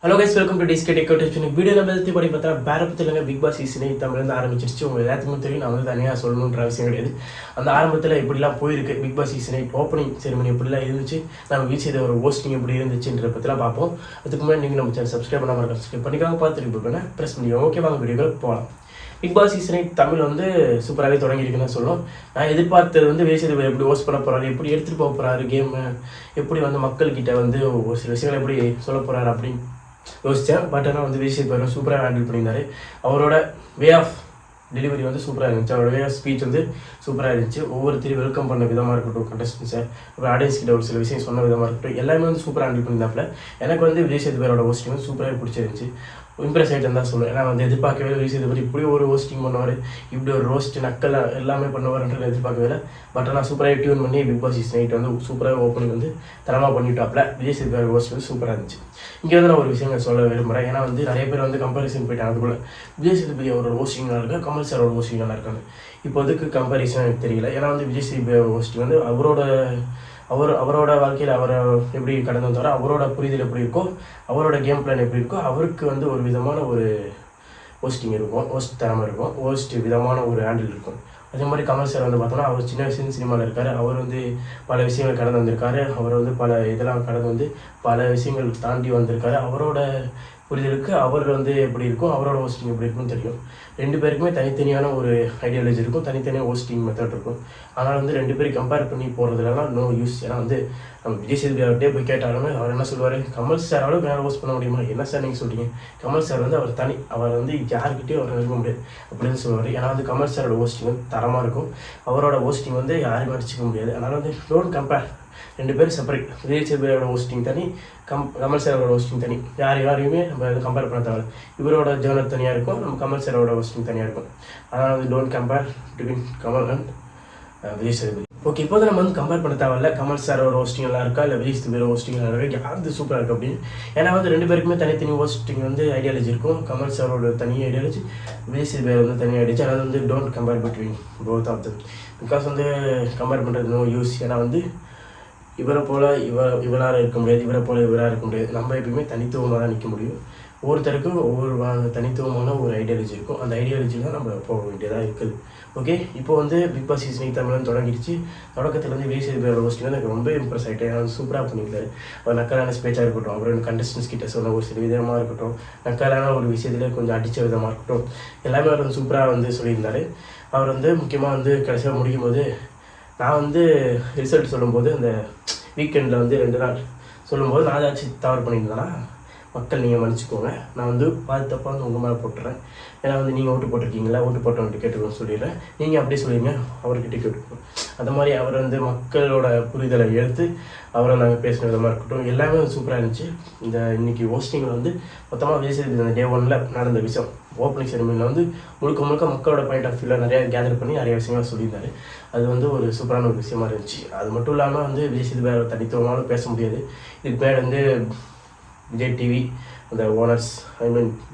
Hello guys, welcome to disk tech out. Video நம்ம பற்றி பார்த்தா வேற பற்றி இல்லைங்க. பிக் பாஸ் சீசனே தமிழ்லேருந்து ஆரம்பிச்சிருச்சு. உங்கள் எல்லாத்துக்கும் தெரியும், நான் வந்து தனியாக சொல்லணுன்ற அவசியம் கிடையாது. அந்த ஆரம்பத்தில் எப்படிலாம் போயிருக்கு பிக் பாஸ் சீசனே ஓப்பனிங் செரிமனி எப்படிலாம் இருந்துச்சு, நம்ம வீச்சு ஒரு ஹோஸ்டிங் எப்படி இருந்துச்சுன்ற பற்றிலாம் பார்ப்போம். அதுக்கு முன்னாடி நீங்கள் நம்ம சேனல் சப்ஸ்கிரைப் பண்ணாமல் சப்ஸ்கிரைப் பண்ணிக்காக பார்த்துட்டு போனால் ப்ரெஸ் பண்ணிக்கோங்க. ஓகே, வாங்க வீடியோக்கள் போகலாம். பிக் பாஸ் சீசனை தமிழ் வந்து சூப்பராகவே தொடங்கியிருக்குன்னு சொல்லணும். நான் எதிர்பார்த்தது வந்து விஜய் எப்படி ஹோஸ்ட் பண்ண போகிறாரு, எப்படி எடுத்துகிட்டு போக போகிறாரு கேம், எப்படி வந்து மக்கள்கிட்ட வந்து ஒரு சில விஷயங்கள் எப்படி சொல்ல போகிறாரு அப்படின்னு யோசித்தேன். பட் ஆனால் வந்து விஜய் சேதுபதி சூப்பராக ஹேண்டில் பண்ணியிருந்தார். அவரோட வே ஆஃப் டெலிவரி வந்து சூப்பராக இருந்துச்சு. அவரோட வே ஆஃப் ஸ்பீச் வந்து சூப்பராக இருந்துச்சு. ஒவ்வொருத்தரையும் வெல்கம் பண்ண விதமாக இருக்கட்டும், கண்டஸ்டன்ஸை அப்புறம் ஆடியன்ஸ் கிட்ட ஒரு சில விஷயம் சொன்ன விதமாக இருக்கட்டும், எல்லாமே வந்து சூப்பராக ஹேண்டில் பண்ணியிருந்தாப்புல. எனக்கு வந்து விஜய் சேதுபதியோட ஹோஸ்டிங் வந்து சூப்பராக பிடிச்சிருந்துச்சு. இம்ப்ரெஸ் ஆகிட்டு தான் சொல்லுவேன். ஏன்னா வந்து எதிர்பார்க்கவே விஜய் சேதுபதி இப்படி ஒரு ஹோஸ்டிங் பண்ணுவார், இப்படி ஒரு ரோஸ்ட் நக்கல் எல்லாமே பண்ணுவார்ன்றது எதிர்பார்க்கவே. பட் ஆனால் சூப்பராக டியூன் பண்ணி பிக் பாஸ் சீசன் 8 வந்து சூப்பராக ஓப்பனிங் வந்து தரமாக பண்ணிட்டாப்ல. விஜய் சேதுபதி ஹோஸ்ட் வந்து சூப்பராக இருந்துச்சு. இங்கே வந்து நான் ஒரு விஷயங்கள் சொல்ல விரும்புகிறேன். ஏன்னா வந்து நிறைய பேர் வந்து கம்பேரிசன் போயிட்டாங்க. அதுக்குள்ள விஜய் சேதுபதி அவரோட ஹோஸ்டிங் நல்லா இருக்கா, கமல் சாரோட ஹோஸ்டிங் நல்லா இருக்காங்க. இப்போ அதுக்கு கம்பேரிசன் எனக்கு தெரியல. ஏன்னா வந்து விஜய் சேதுபதி ஹோஸ்டிங் வந்து அவரோட வாழ்க்கையில் அவரை எப்படி கடந்து வந்தாரோ, அவரோட புரிதல் எப்படி இருக்கோ, அவரோட கேம் பிளான் எப்படி இருக்கோ, அவருக்கு வந்து ஒரு விதமான ஒரு ஹோஸ்டிங் இருக்கும், ஹோஸ்ட் தரமாக இருக்கும், ஹோஸ்ட் விதமான ஒரு ஹேண்டில் இருக்கும். அதே மாதிரி கமல் சார் வந்து பார்த்தோன்னா அவர் சின்ன வயசுலேருந்து சினிமாவில் இருக்கார். அவர் வந்து பல விஷயங்கள் கடந்து வந்திருக்காரு. அவர் வந்து பல இதெல்லாம் கடந்து வந்து பல விஷயங்கள் தாண்டி வந்திருக்காரு. அவரோட புரிதலுக்கு அவர் வந்து எப்படி இருக்கும், அவரோட ஹோஸ்டிங் எப்படி இருக்கும்னு தெரியும். ரெண்டு பேருக்குமே தனித்தனியான ஒரு ஐடியாலஜி இருக்கும், தனித்தனியாக ஹோஸ்டிங் மெத்தட் இருக்கும். ஆனால் வந்து ரெண்டு பேரும் கம்பேர் பண்ணி போகிறதுலாம் நோ யூஸ். ஏன்னா வந்து நம்ம விஜய் சேதுபதி அவர்கிட்டே போய் கேட்டாலுமே அவர் என்ன சொல்லுவார், கமல் சாரோட வேறு ஹோஸ்ட் பண்ண முடியுமா, என்ன சார் நீங்கள் சொல்கிறீங்க, கமல் சார் வந்து அவர் தனி, அவர் வந்து யாருக்கிட்டையும் அவர் இருக்க முடியாது அப்படின்னு சொல்லுவார். ஏன்னா வந்து கமல் சாரோட ஹோஸ்டிங் வந்து தரமாக இருக்கும், அவரோட ஹோஸ்டிங் வந்து யாருமே அடிச்சிக்க முடியாது. அதனால் வந்து டோன்ட் கம்பேர், ரெண்டு பேரும் செப்பரேட். விஜய் சேதுபதியோட ஹோஸ்டிங் தனி, கமல் சாரோட ஹோஸ்டிங் தனி. யாரையுமே நம்ம கம்பேர் பண்ண தேவை. இவரோட ஜேர்னல் தனியாக இருக்கும், நம்ம கமல் சாரோட ஹோஸ்டிங் தனியாக இருக்கும். அதனால் வந்து don't compare between Kamal and Vijay Sethupathi. Okay, இப்போ நம்ம வந்து கம்பேர் பண்ண தேவையில்ல, கமல் சாரோட ஹோஸ்டிங் நல்லா இருக்கா இல்லை விஜய் சேதுபதியோட ஹோஸ்டிங் நல்லா இருக்கா, யாருக்கு சூப்பராக இருக்குது அப்படின்னு. ஏன்னா வந்து ரெண்டு பேருக்குமே தனித்தனி ஹோஸ்டிங் வந்து ஐடியாலஜி இருக்கும். கமல் சாரோட தனி ஐடியாலஜி, விஜய் சேதுபதி வந்து தனி ஐடியாலஜி. அதனால் வந்து don't compare between both of them. Because வந்து கம்பேர் பண்ணுறது நோ யூஸ். ஏன்னா வந்து இவரை போல் இவராக இருக்க முடியாது, இவரை போல் இவராக இருக்க முடியாது. நம்ம எப்பயுமே தனித்துவமாக தான் நிற்க முடியும். ஒவ்வொருத்தருக்கும் ஒவ்வொரு தனித்துவமான ஒரு ஐடியாலஜி இருக்கும். அந்த ஐடியாலஜியில் தான் நம்ம போக வேண்டியதாக இருக்குது. ஓகே, இப்போ வந்து பிக் பாஸ் சீசன் தமிழ்னு தொடங்கிடுச்சு. தொடக்கத்தில் வந்து விஜய் சேதுபதியோட ஹோஸ்டிங் வந்து எனக்கு ரொம்ப இம்ப்ரெஸ் ஆகிட்டேன். வந்து சூப்பராக பண்ணியிருக்காரு. அவர் நக்கலான ஸ்பீச்சாக இருக்கட்டும், அப்புறம் கண்டஸ்டன்ஸ் கிட்ட சொன்ன ஒரு சில விதமாக இருக்கட்டும், நக்கலான ஒரு விஷயத்தில் கொஞ்சம் அடித்த விதமாக இருக்கட்டும், எல்லாமே அவர் வந்து சூப்பராக வந்து சொல்லியிருந்தார். அவர் வந்து முக்கியமாக வந்து கடைசியாக முடிக்கும் போது, நான் வந்து ரிசல்ட் சொல்லும்போது அந்த வீக்கெண்டில் வந்து 2 நாள் சொல்லும்போது நான் ஏதாச்சும் தவறு பண்ணியிருந்தேன்னா மக்கள் நீங்கள் மன்னிச்சிக்கோங்க, நான் வந்து தப்பாக வந்து உங்கள் மேலே போட்டுறேன். ஏன்னா வந்து நீங்கள் ஓட்டு போட்டிருக்கீங்களா, ஓட்டு போட்டவன்ட்டு கேட்டுக்கணும்னு சொல்லிடுறேன். நீங்கள் அப்படியே சொல்லிடுங்க, அவர்கிட்ட கேட்டுக்கணும். அந்த மாதிரி அவர் வந்து மக்களோட புரிதலை எடுத்து அவரை நாங்கள் பேசின விதமாக இருக்கட்டும், எல்லாமே சூப்பராக இருந்துச்சு. இந்த இன்றைக்கி ஹோஸ்டிங்கில் வந்து மொத்தமாக விஜய் சேதுபதி அந்த டே 1 நடந்த விஷயம், ஓப்பனிங் செரிமனியில் வந்து முழுக்க மக்களோட பாயிண்ட் ஆஃப் வியூவில் நிறையா கேதர் பண்ணி நிறைய விஷயங்கள் சொல்லியிருந்தாரு. அது வந்து ஒரு சூப்பரான ஒரு விஷயமா இருந்துச்சு. அது மட்டும் இல்லாமல் வந்து விஜய் சேதுபதி தனித்துவமாலும் பேச முடியாது. இதுக்கு மேலே வந்து விஜய் டிவி அந்த ஓனர்ஸ்,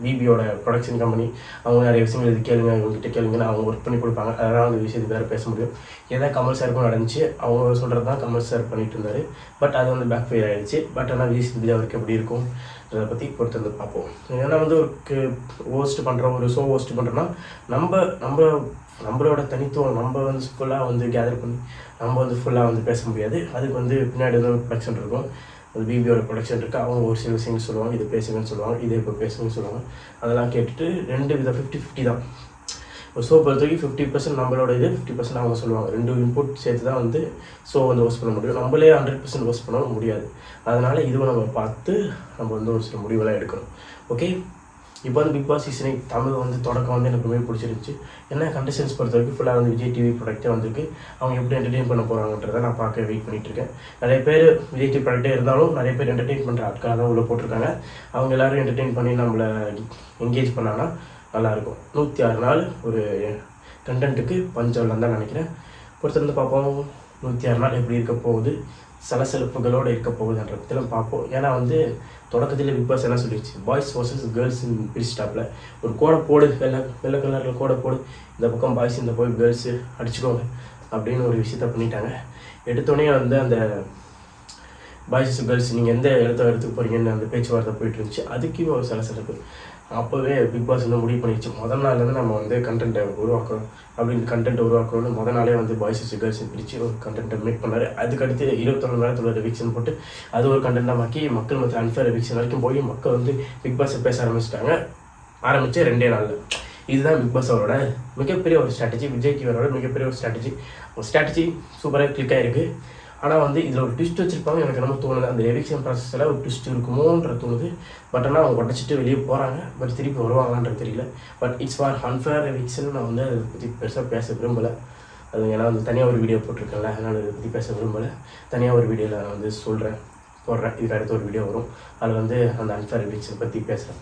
விபியோட ப்ரொடக்ஷன் கம்பெனி, அவங்க நிறைய விஷயங்கள் இது கேளுங்க, இவங்ககிட்ட கேளுங்கன்னு அவங்க ஒர்க் பண்ணி கொடுப்பாங்க. அதனால் அந்த விஷயத்துக்கு வேறு பேச முடியும். ஏதாவது கமல் சாருக்கும் நடந்துச்சு, அவங்க சொல்கிறது தான் கமல் சார் பண்ணிட்டு இருந்தார். பட் அது வந்து பேக் ஃபயர் ஆகிடுச்சு. பட் ஆனால் விஜய் சேதுபதி அவருக்கு எப்படி இருக்கும் அதை பற்றி பொறுத்து வந்து பார்ப்போம். ஏன்னா வந்து ஒரு ஹோஸ்ட் பண்ணுறோம், ஒரு ஷோ ஹோஸ்ட் பண்ணுறோன்னா நம்மளோட தனித்துவம் நம்ம வந்து ஃபுல்லாக வந்து கேதர் பண்ணி நம்ம வந்து ஃபுல்லாக வந்து பேச முடியாது. அதுக்கு வந்து பின்னாடி வந்து ப்ரொடக்ஷன் இருக்கும், அது பிபியோட ப்ரொடக்ஷன் இருக்குது. அவங்க ஒரு சில விஷயங்கள் சொல்லுவாங்க, இது பேசுங்கன்னு சொல்லுவாங்க, இது இப்போ பேசுங்கன்னு சொல்லுவாங்க. அதெல்லாம் கேட்டுட்டு 2 வித 50-50 தான். ஒரு ஷோ பொறுத்த வரைக்கும் 50% நம்மளோட இது, 50% அவங்க சொல்லுவாங்க. 2 இன்புட் சேர்த்து தான் வந்து ஷோ வந்து ஹோஸ்ட் பண்ண முடியும். நம்மளே 100% ஹோஸ்ட் பண்ண முடியாது. அதனால் இதுவும் நம்ம பார்த்து நம்ம வந்து ஒரு சில முடிவெல்லாம் எடுக்கணும். ஓகே, இப்போ வந்து பிக் பாஸ் சீசனை தமிழ் வந்து தொடக்கம் வந்து எனக்கு ரொம்ப பிடிச்சிருந்துச்சு. ஏன்னா கண்டஸ்டன்ஸ் பொறுத்த வரைக்கும் ஃபுல்லாக வந்து விஜய் டிவி ப்ராடக்டே வந்திருக்கு. அவங்க எப்படி என்டர்டெயின் பண்ண போகிறாங்கன்றதை நான் பார்க்க வெயிட் பண்ணிகிட்ருக்கேன். நிறைய பேர் விஜய் டிவி ப்ராடக்டே இருந்தாலும் நிறைய பேர் என்டர்டெயின் பண்ணுற ஆட்களாக தான் உள்ளே போட்டிருக்காங்க. அவங்க எல்லோரும் என்டர்டெயின் பண்ணி நம்மளை என்கேஜ் பண்ணாங்கன்னா நல்லாயிருக்கும். 106 நாள் ஒரு கண்டென்ட்டுக்கு பஞ்சம்லாம் தான் நினைக்கிறேன். பொறுத்திருந்து பார்ப்போம் 106 நாள் எப்படி இருக்க போகுது, சலசலப்புகளோடு இருக்க போகுதுன்ற பற்றிலாம் பார்ப்போம். ஏன்னா வந்து தொடக்கத்தில் பிக் பாஸ் என்ன சொல்லிடுச்சு, பாய்ஸ் வர்சஸ் கேர்ள்ஸ்ன்னு பிரிச்சுட்டாப்பில் ஒரு கோடை போடு, வெள்ளை கலரில் கோடை போடு, இந்த பக்கம் பாய்ஸ் இந்த போய் கேர்ள்ஸு அடிச்சுக்கோங்க அப்படின்னு ஒரு விஷயத்த பண்ணிட்டாங்க. எடுத்தோடனே வந்து அந்த பாய்ஸ் கேர்ள்ஸ் நீங்கள் எந்த இடத்துக்கு போகிறீங்கன்னு அந்த பேச்சுவார்த்தை போயிட்டு இருந்துச்சு. அதுக்கும் ஒரு சலசலப்பு. அப்போவே பிக் பாஸ் வந்து முடிவு பண்ணிடுச்சு, முதல் நாள்லேருந்து நம்ம வந்து கண்டென்ட்டை உருவாக்குறோம் அப்படின்னு. கண்டென்ட் உருவாக்குறோன்னு முதல் நாளே வந்து பாய்ஸ் கேர்ள்ஸ் பிரித்து ஒரு கண்டென்ட்டை மேக் பண்ணார். அதுக்கடுத்து 21 மணி நேரத்தில் ஒரு எவிக்ஷன் போட்டு அது ஒரு கண்டென்ட்டாக மாக்கி மக்கள் மற்ற அன்ஃபேர் எவிக்ஷன் வரைக்கும் போய் மக்கள் வந்து பிக் பாஸை பேச ஆரம்பிச்சிட்டாங்க. ஆரம்பித்து 2 நாளில். இதுதான் பிக் பாஸ் அவரோட மிகப்பெரிய ஒரு ஸ்ட்ராட்டஜி. விஜய் டிவியோட மிகப்பெரிய ஒரு ஸ்ட்ராட்டஜி சூப்பராக கிளிக் ஆகிருக்கு. ஆனால் வந்து இதில் ஒரு ட்விஸ்ட் வச்சுருப்பாங்க. எனக்கு நம்ம தோணுது அந்த எவிக்ஷன் ப்ராசஸில் ஒரு ட்விஸ்ட் இருக்குமோன்ற தோணுது. பட் ஆனால் அவங்க உடச்சிட்டு வெளியே போகிறாங்க. பட் திருப்பி வருவாங்களான்றது தெரியல. But it's for unfair eviction. நான் வந்து அதை பற்றி பெருசாக பேச விரும்பலை. அது ஏன்னா வந்து தனியாக ஒரு வீடியோ போட்டிருக்கேன்ல, அதனால் அதை பற்றி பேச விரும்பலை. தனியாக ஒரு வீடியோவில் நான் வந்து போடுறேன். இதுக்கு அடுத்த ஒரு வீடியோ வரும். அதில் வந்து அந்த அன்ஃபேர் எவிக்ஷன் பற்றி பேசுகிறேன்.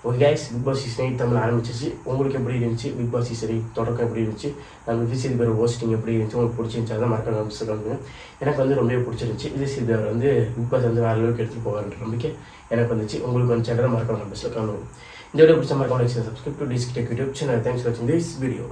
Okay guys, Bigg Boss season 8 Tamil ஆரம்பிச்சிச்சு. உங்களுக்கு எப்படி இருந்துச்சு பிக் பாஸ் சீசன் 8 தொடக்கம் எப்படி இருந்துச்சு? நம்ம விஜய் சேதுபதி ஹோஸ்டிங் எப்படி இருந்துச்சு? உங்களுக்கு பிடிச்சிருந்துச்சு? அதான் மறக்காம சொல்லுங்க. எனக்கு வந்து ரொம்ப பிடிச்சிருந்துச்சு. விஜய் சேதுபதி வந்து பிக் பாஸ் வந்து வேறு அளவுக்கு எடுத்துகிட்டு போவார்ன்ற நம்பிக்கை எனக்கு வந்துச்சு. உங்களுக்கு வந்து சேனல் மறக்காம பஸ்ஸில் காணும். இந்த வீடியோ பிடிச்ச மறக்காம subscribe to disk tech YouTube channel. Thanks for வாட்சிங் திஸ் வீடியோ.